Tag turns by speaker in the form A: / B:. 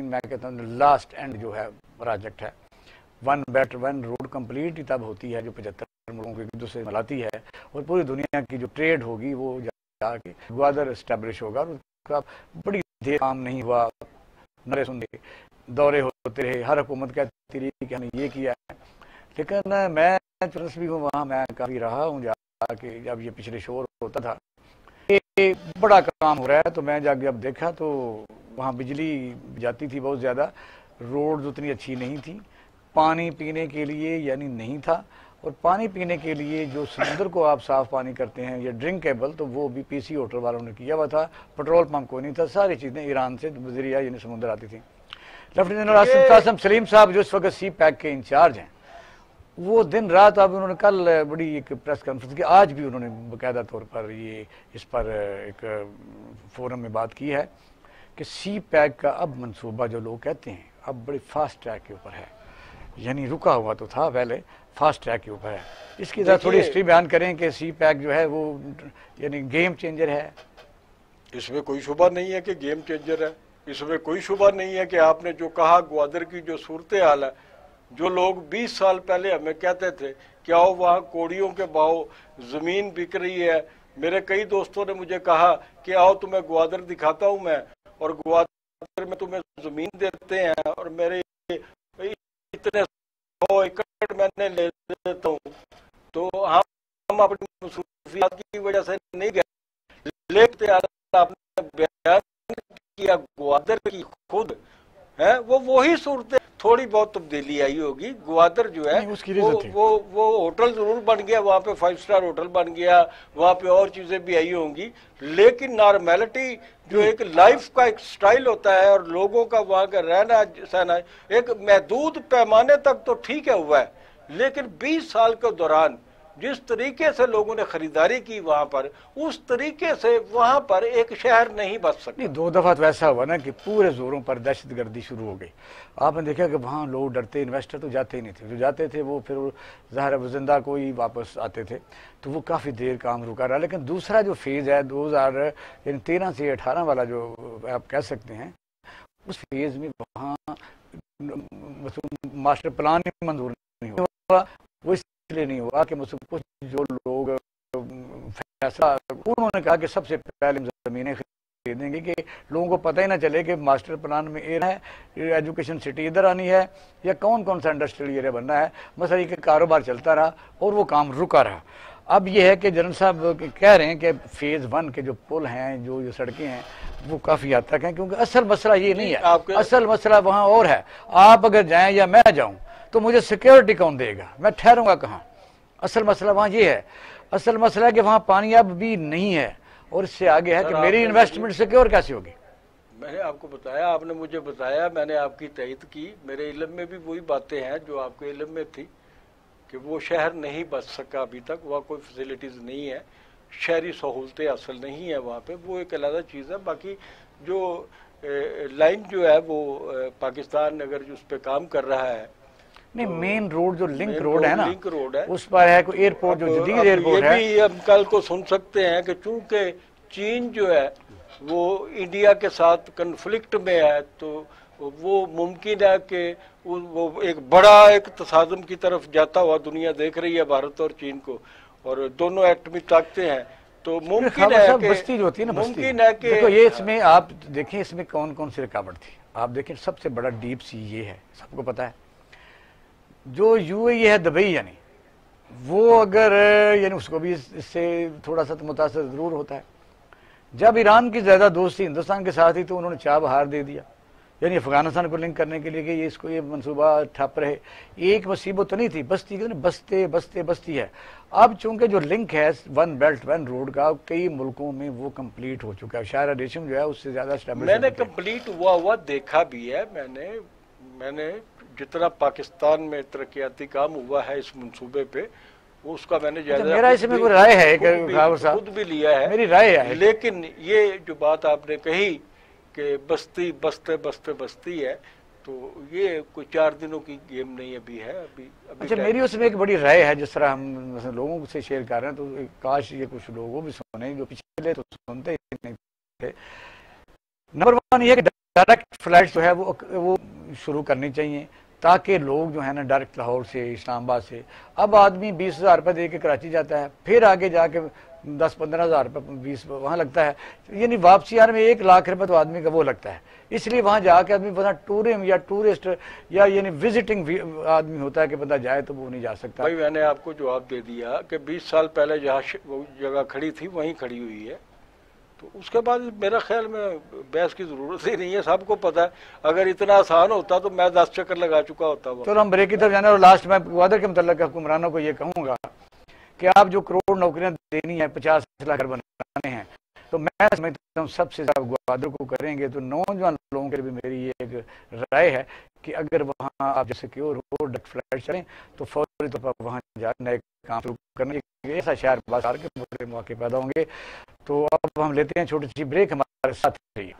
A: मैं कहता हूँ लास्ट एंड जो है प्रोजेक्ट है। One belt one road complete ही तब होती है जो 75 मुल्कों को एक दूसरे से मिलाती है, और पूरी दुनिया की जो ट्रेड होगी वो जाके ग्वादर इस्टेब्लिश होगा। और उसका बड़ी देर काम नहीं हुआ, नरे सुनते दौरे होते रहे, हर हुकूमत कहती रही कि हमने ये किया है। लेकिन मैं भी हूँ वहाँ, मैं काफ़ी रहा हूँ जाके, जब ये पिछले शोर होता था ये बड़ा काम हो रहा है, तो मैं जाके जब देखा तो वहाँ बिजली जाती थी बहुत ज़्यादा, रोड उतनी अच्छी नहीं थी, पानी पीने के लिए यानी नहीं था, और पानी पीने के लिए जो समुद्र को आप साफ़ पानी करते हैं या ड्रिंकेबल, तो वो भी पीसी होटल वालों ने किया हुआ था, पेट्रोल पंप को नहीं था, सारी चीज़ें ईरान से जरिया यानी समुद्र आती थी। लेफ्टिनेंट जनरल कासिम सलीम साहब जो इस वक्त सी पैक के इंचार्ज हैं, वो दिन रात, अब उन्होंने कल बड़ी एक प्रेस कॉन्फ्रेंस की, आज भी उन्होंने बाकायदा तौर पर ये इस पर एक फोरम में बात की है कि सी पैक का अब मंसूबा जो लोग कहते हैं अब बड़े फास्ट ट्रैक के ऊपर है, यानी रुका हुआ तो था पहले, फास्ट ट्रैक के ऊपर है। इसकी तरह थोड़ी हिस्ट्री बयान करें कि सी पैक जो है वो यानी गेम चेंजर है।
B: इसमें कोई शुबा नहीं है कि गेम चेंजर है, इसमें कोई शुबा नहीं है कि आपने जो कहा ग्वादर की जो सूरत हाल है, जो लोग 20 साल पहले हमें कहते थे कि आओ वहाँ कोड़ियों के भाव ज़मीन बिक रही है, मेरे कई दोस्तों ने मुझे कहा कि आओ तुम्हें ग्वादर दिखाता हूँ मैं, और ग्वादर में तुम्हें ज़मीन देते हैं और मेरे इतने 100 एकड़ मैंने ले लेता हूँ, तो हम अपनी मसरूफियात की वजह से नहीं गए। लेकिन आपने बयान किया ग्वादर की खुद है, वो वही सूरत, थोड़ी बहुत तब्दीली आई होगी। ग्वादर जो है वो होटल जरूर बन गया, वहाँ पे 5 स्टार होटल बन गया, वहाँ पे और चीजें भी आई होंगी, लेकिन नॉर्मेलिटी जो एक लाइफ का एक स्टाइल होता है और लोगों का वहाँ का रहना सहना एक महदूद पैमाने तक तो ठीक है हुआ है, लेकिन 20 साल के दौरान जिस तरीके से लोगों ने खरीदारी की वहां पर, उस तरीके से वहां पर एक शहर नहीं बच सकता।
A: नहीं, 2 दफा तो ऐसा हुआ ना कि पूरे जोरों पर दहशतगर्दी शुरू हो गई। आपने देखा कि वहाँ लोग डरते, इन्वेस्टर तो जाते ही नहीं थे, जो जाते थे वो फिर ज़ाहिर जिंदा को ही वापस आते थे, तो वो काफ़ी देर काम रुका रहा। लेकिन दूसरा जो फेज़ है 2013 से 18 वाला जो आप कह सकते हैं, उस फेज़ में वहाँ मास्टर प्लान मंजूर नहीं हुआ। वो इसलिए नहीं हुआ कि मुझसे कुछ जो लोग फैसला, उन्होंने कहा कि सबसे पहले ज़मीनें खरीदेंगे कि लोगों को पता ही ना चले कि मास्टर प्लान में ये है, एजुकेशन सिटी इधर आनी है या कौन कौन सा इंडस्ट्रियल एरिया बनना है, बस ये कारोबार चलता रहा और वो काम रुका रहा। अब ये है कि जनरल साहब कह रहे हैं कि फेज़ 1 के जो पुल हैं, जो सड़कें हैं, वो काफ़ी हद तक हैं, क्योंकि असल मसला ये नहीं है, असल मसला वहाँ और है। आप अगर जाएँ या मैं जाऊँ तो मुझे सिक्योरिटी कौन देगा, मैं ठहरूंगा कहाँ? असल मसला वहाँ ये है। असल मसला है कि वहाँ पानी अब भी नहीं है, और इससे आगे है कि मेरी इन्वेस्टमेंट सिक्योर कैसे होगी।
B: मैंने आपको बताया, आपने मुझे बताया, मैंने आपकी तइद की, मेरे इल्म में भी वही बातें हैं जो आपके इल्म में थी कि वो शहर नहीं बच सका अभी तक, वहाँ कोई फैसिलिटीज़ नहीं है, शहरी सहूलतें असल नहीं है वहाँ पे, वो एक अलग चीज़ है। बाकी जो लाइन जो है वो पाकिस्तान अगर उस पर काम कर रहा है,
A: नहीं, मेन रोड जो लिंक रोड है ना,
B: लिंक रोड है,
A: उस पर है कोई एयरपोर्ट, जो जदीद एयरपोर्ट है।
B: ये भी हम कल को सुन सकते हैं कि चूंकि चीन जो है वो इंडिया के साथ कन्फ्लिक्ट में है, तो वो मुमकिन है कि वो एक बड़ा एक तसादुम की तरफ जाता हुआ दुनिया देख रही है भारत और चीन को, और दोनों एटमी ताकतें हैं, तो मुमकिन है कि
A: बस्ती जो होती है ना,
B: मुमकिन है कि
A: देखो ये इसमें आप देखें इसमें कौन कौन सी रुकावट थी। आप देखें सबसे बड़ा डीप सी ये है, सबको पता है, जो यूएई है दुबई, यानी वो अगर यानी उसको भी इससे थोड़ा सा तो मुतासर जरूर होता है। जब ईरान की ज़्यादा दोस्ती हिंदुस्तान के साथ ही, तो उन्होंने चाह बहार दे दिया, यानी अफगानिस्तान को लिंक करने के लिए कि ये इसको ये मंसूबा ठप रहे। एक मुसीबत तो नहीं थी, बस्ती की बसते बसते बस्ती है। अब चूंकि जो लिंक है 1 बेल्ट 1 रोड का कई मुल्कों में वो कंप्लीट हो चुका है, शायद रेशम जो है उससे ज़्यादा स्टेबल
B: मैंने कंप्लीट हुआ देखा भी है। मैंने जितना पाकिस्तान में तरक्याती काम हुआ है इस मंसूबे पे, उसका मैंने
A: मेरा इसमें कोई राय है,
B: खुद भी लिया है,
A: मेरी राय है।
B: लेकिन ये जो बात आपने कही कि बस्ती बसते बसते बस्ती है, तो ये कोई 4 दिनों की गेम नहीं अभी है। अभी
A: अच्छा, मेरी उसमें एक बड़ी राय है, जिस तरह हम लोगों से शेयर कर रहे हैं, तो काश ये कुछ लोगों भी सुने जो पिछले तो सुनते ही नहीं थे। नंबर 1 ये कि डायरेक्ट फ्लाइट जो है वो शुरू करनी चाहिए, ताकि लोग जो है ना डायरेक्ट लाहौर से, इस्लामाबाद से, अब आदमी 20,000 रुपये दे के कराची जाता है, फिर आगे जाके 10-15 हज़ार रुपये 20 वहाँ लगता है, यानी वापसी आने में 1 लाख रुपये तो आदमी का वो लगता है। इसलिए वहाँ जाके आदमी बंदा टूरिज्म या टूरिस्ट या यानी विजिटिंग आदमी होता है कि बंदा जाए तो वो नहीं जा सकता।
B: भाई मैंने आपको जवाब दे दिया कि 20 साल पहले जहाँ वो जगह खड़ी थी वहीं खड़ी हुई है, तो उसके बाद मेरा ख्याल में बहस की ज़रूरत ही नहीं है, सबको पता है। अगर इतना आसान होता तो मैं 10 चक्कर लगा चुका होता।
A: चलो हम ब्रेक की तरफ जाना, और लास्ट में ग्वादर के मतलब हुक्मरानों को ये कहूँगा कि आप जो करोड़ नौकरियां देनी है, 50 लाख घर बनाने हैं, तो मैं समझता हूँ सबसे ज़्यादा ग्वादर को करेंगे तो नौजवान लोगों के लिए भी मेरी ये एक राय है कि अगर वहाँ आप जैसे सिक्योर हो, डायरेक्ट फ्लाइट चलें तो फौरी तौर पर वहाँ जाकर नए काम शुरू करने, ऐसा शहर बाजार के बड़े मौके पैदा होंगे। तो अब हम लेते हैं छोटी सी ब्रेक, हमारे साथ रहिए।